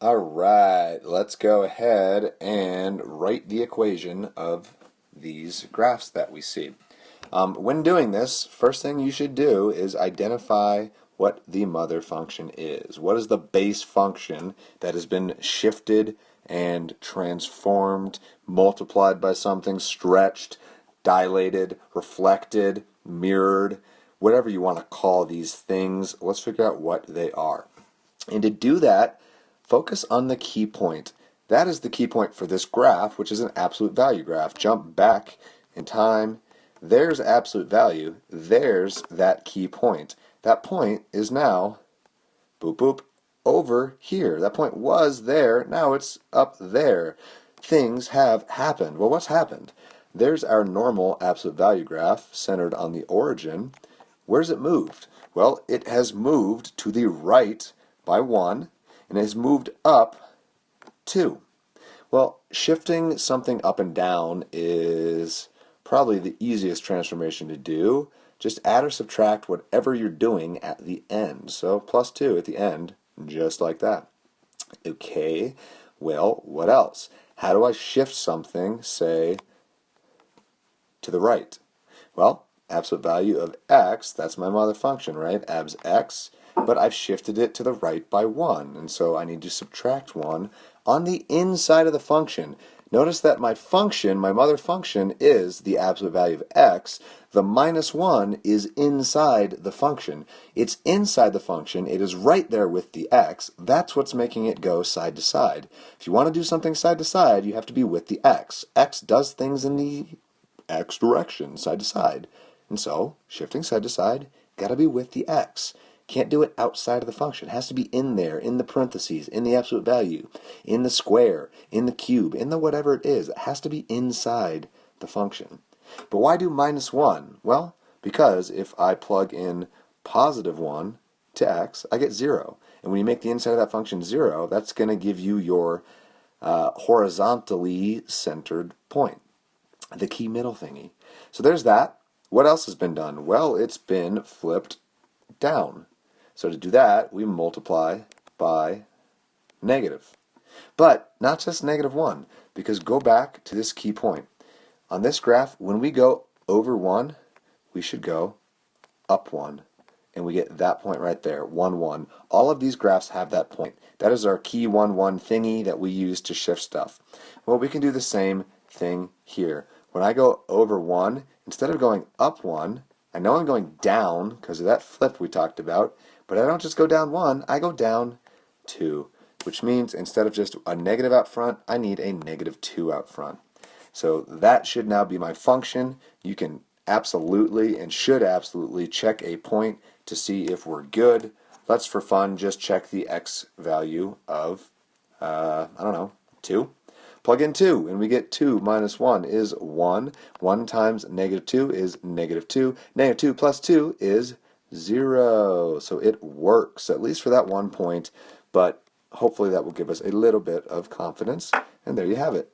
Alright, let's go ahead and write the equation of these graphs that we see. When doing this, first thing you should do is identify what the mother function is. What is the base function that has been shifted and transformed, multiplied by something, stretched, dilated, reflected, mirrored, whatever you want to call these things. Let's figure out what they are. And to do that, focus on the key point. That is the key point for this graph, which is an absolute value graph. Jump back in time. There's absolute value. There's that key point. That point is now, boop, boop, over here. That point was there. Now it's up there. Things have happened. Well, what's happened? There's our normal absolute value graph centered on the origin. Where's it moved? Well, it has moved to the right by 1, and it has moved up 2. Well, shifting something up and down is probably the easiest transformation to do. Just add or subtract whatever you're doing at the end. So plus 2 at the end, just like that. Okay, well, what else? How do I shift something, say, to the right? Well, absolute value of x, that's my mother function, right? Abs x, but I've shifted it to the right by 1, and so I need to subtract 1 on the inside of the function. Notice that my function, my mother function, is the absolute value of x. The minus 1 is inside the function. It's inside the function. It is right there with the x. That's what's making it go side to side. If you want to do something side to side, you have to be with the x. X does things in the x direction, side to side. And so, shifting side to side, gotta be with the x. Can't do it outside of the function. It has to be in there, in the parentheses, in the absolute value, in the square, in the cube, in the whatever it is. It has to be inside the function. But why do minus 1? Well, because if I plug in positive 1 to x, I get 0. And when you make the inside of that function 0, that's going to give you your horizontally centered point, the key middle thingy. So there's that. What else has been done? Well, it's been flipped down. So to do that, we multiply by negative. But not just negative 1, because go back to this key point. On this graph, when we go over 1, we should go up 1. And we get that point right there, 1, 1. All of these graphs have that point. That is our key 1, 1 thingy that we use to shift stuff. Well, we can do the same thing here. When I go over 1, instead of going up 1, I know I'm going down because of that flip we talked about, but I don't just go down 1, I go down 2, which means instead of just a negative out front, I need a negative 2 out front. So that should now be my function. You can absolutely and should absolutely check a point to see if we're good. Let's, for fun, just check the x value of, I don't know, 2. Plug in 2, and we get 2 minus 1 is 1. 1 times negative 2 is negative 2. Negative 2 plus 2 is 0. So it works, at least for that one point, but hopefully that will give us a little bit of confidence. And there you have it.